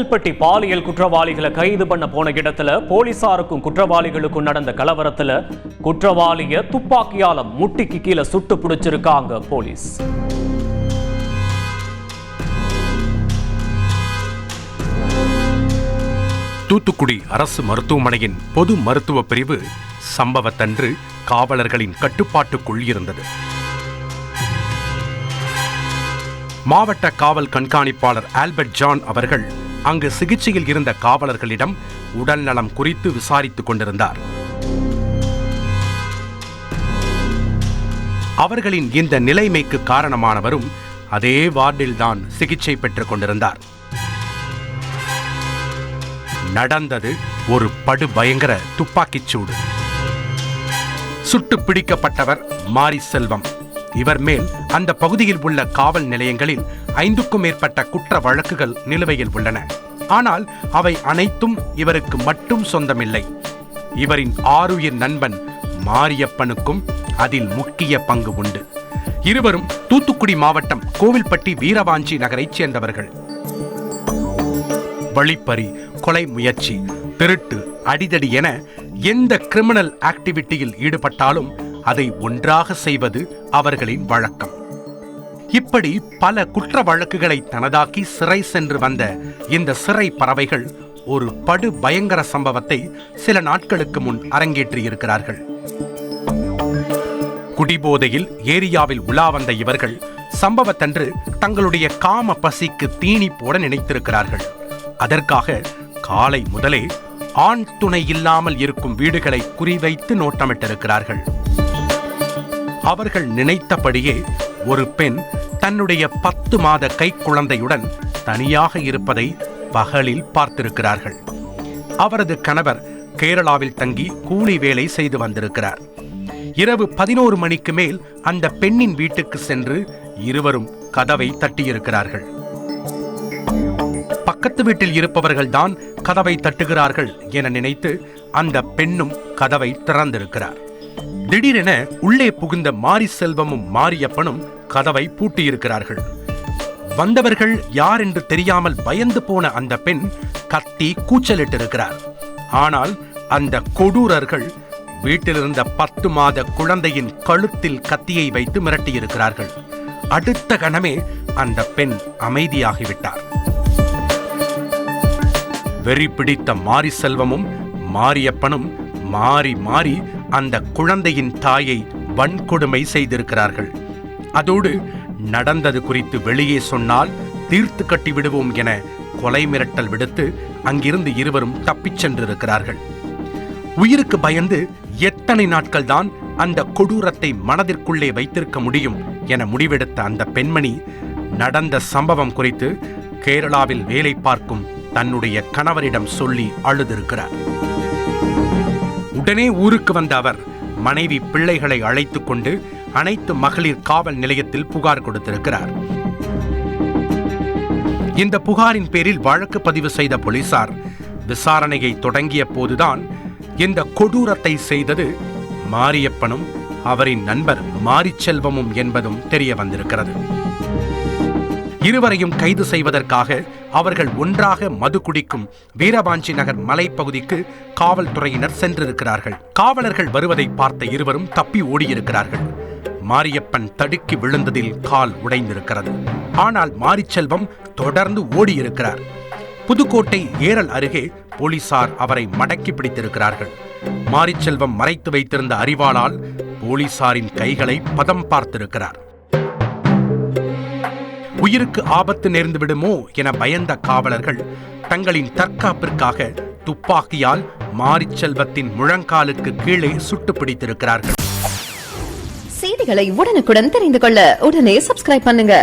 கோவில்பட்டி பாலியல் குற்றவாளிகளை கைது பண்ண போன இடத்துல போலீசாருக்கும் குற்றவாளிகளுக்கும் நடந்த கலவரத்துல குற்றவாளிய துப்பாக்கியால முட்டிக்கு கீழே சுட்டு பிடிச்சிருக்காங்க போலீஸ். தூத்துக்குடி அரசு மருத்துவமனையின் பொது மருத்துவ பிரிவு சம்பவத்தன்று காவலர்களின் கட்டுப்பாட்டுக்குள் இருந்தது. மாவட்ட காவல் கண்காணிப்பாளர் ஆல்பர்ட் ஜான் அவர்கள் அங்கு சிகிச்சையில் இருந்த காவலர்களிடம் உடல்நலம் குறித்து விசாரித்துக் கொண்டிருந்தார். அவர்களின் இந்த நிலைமைக்கு காரணமானவரும் அதே வார்டில்தான் சிகிச்சை பெற்றுக் கொண்டிருந்தார். நடந்தது ஒரு படுபயங்கர துப்பாக்கிச் சூடு. சுட்டு பிடிக்கப்பட்டவர் மாரி செல்வம். இவர் மேல் அந்த பகுதியில் உள்ள காவல் நிலையங்களில் 5க்கும் மேற்பட்ட குற்ற வழக்குகள் நிலுவையில் உள்ளன. ஆனால் அவை அனைத்தும் இவருக்கு மட்டும் சொந்தமில்லை. இவரின் ஆருயிர் நண்பன் மாரியப்பனுக்கும் அதில் முக்கிய பங்கு உண்டு. இருவரும் தூத்துக்குடி மாவட்டம் கோவில்பட்டி வீரவாஞ்சி நகரைச் சேர்ந்தவர்கள். வழிப்பறி, கொலை முயற்சி, திருட்டு, அடிதடி என எந்த கிரிமினல் ஆக்டிவிட்டியில் ஈடுபட்டாலும் அதை ஒன்றாக செய்வது அவர்களின் வழக்கம். இப்படி பல குற்ற வழக்குகளை தனதாக்கி சிறை சென்று வந்த இந்த சிறை பறவைகள் ஒரு படு பயங்கர சம்பவத்தை சில நாட்களுக்கு முன் அரங்கேற்றியிருக்கிறார்கள். குடிபோதையில் ஏரியாவில் உலா வந்த இவர்கள் சம்பவத்தன்று தங்களுடைய காம பசிக்கு தீனி போட நினைத்திருக்கிறார்கள். அதற்காக காலை முதலே ஆண் துணை இல்லாமல் இருக்கும் வீடுகளை குறிவைத்து நோட்டமிட்டிருக்கிறார்கள். அவர்கள் நினைத்தபடியே ஒரு பெண் தன்னுடைய 10 மாத கை குழந்தையுடன் தனியாக இருப்பதை பகலில் பார்த்திருக்கிறார்கள். அவரது கணவர் கேரளாவில் தங்கி கூலி வேலை செய்து வந்திருக்கிறார். இரவு 11 மணிக்கு மேல் அந்த பெண்ணின் வீட்டுக்கு சென்று இருவரும் கதவை தட்டியிருக்கிறார்கள். பக்கத்து வீட்டில் இருப்பவர்கள்தான் கதவை தட்டுகிறார்கள் என நினைத்து அந்த பெண்ணும் கதவை திறந்திருக்கிறார். திடீரென உள்ளே புகுந்த மாரி செல்வமும் மாரியப்பனும் கதவை பூட்டியிருக்கிறார்கள். வந்தவர்கள் யார் என்று தெரியாமல் பயந்து போன அந்த பெண் கத்தி கூச்சலிட்டிருக்கிறார். ஆனால் அந்த கொடூரர்கள் வீட்டிலிருந்த 10 மாத குழந்தையின் கழுத்தில் கத்தியை வைத்து மிரட்டியிருக்கிறார்கள். அடுத்த கணமே அந்த பெண் அமைதியாகிவிட்டார். வெறி பிடித்த மாரி செல்வமும் மாரியப்பனும் மாறி மாறி அந்த குழந்தையின் தாயை வன்கொடுமை செய்திருக்கிறார்கள். அதோடு நடந்தது குறித்து வெளியே சொன்னால் தீர்த்து கட்டி விடுவோம் என கொலை மிரட்டல் விடுத்து அங்கிருந்து இருவரும் தப்பிச் சென்றிருக்கிறார்கள். உயிருக்கு பயந்து எத்தனை நாட்கள் தான் அந்த கொடூரத்தை மனதிற்குள்ளே வைத்திருக்க முடியும் என முடிவெடுத்த அந்த பெண்மணி நடந்த சம்பவம் குறித்து கேரளாவில் வேலை பார்க்கும் தன்னுடைய கணவரிடம் சொல்லி அழுதிருக்கிறார். உடனே ஊருக்கு வந்த அவர் மனைவி பிள்ளைகளை அழைத்துக் கொண்டு அனைத்து மகளிர் காவல் நிலையத்தில் புகார் கொடுத்திருக்கிறார். இந்த புகாரின் பேரில் வழக்கு பதிவு செய்த போலீசார் விசாரணையை தொடங்கிய போதுதான் இந்த கொடூரத்தை செய்தது மாரியப்பனும் அவரின் நண்பர் மாரிச்செல்வமும் என்பதும் தெரிய வந்திருக்கிறது. இருவரையும் கைது செய்வதற்காக அவர்கள் ஒன்றாக மது குடிக்கும் வீரவாஞ்சி நகர் மலைப்பகுதிக்கு காவல்துறையினர் சென்றிருக்கிறார்கள். காவலர்கள் வருவதை பார்த்த இருவரும் தப்பி ஓடியிருக்கிறார்கள். மாரியப்பன் தடுக்கி விழுந்ததில் கால் உடைந்திருக்கிறது. ஆனால் மாரிச்செல்வம் தொடர்ந்து ஓடியிருக்கிறார். புதுக்கோட்டை ஏரல் அருகே போலீசார் அவரை மடக்கி பிடித்திருக்கிறார்கள். மாரிச்செல்வம் மறைத்து வைத்திருந்த அரிவாளால் போலீசாரின் கைகளை பதம் பார்த்திருக்கிறார். உயிருக்கு ஆபத்து நேர்ந்து விடுமோ என பயந்த காவலர்கள் தங்களின் தற்காப்பிற்காக துப்பாக்கியால் மாரிச்செல்வத்தின் முழங்காலுக்கு கீழே சுட்டு பிடித்திருக்கிறார்கள். செய்திகளை உடனுக்குடன் தெரிந்து கொள்ள உடனே சப்ஸ்கிரைப் பண்ணுங்க.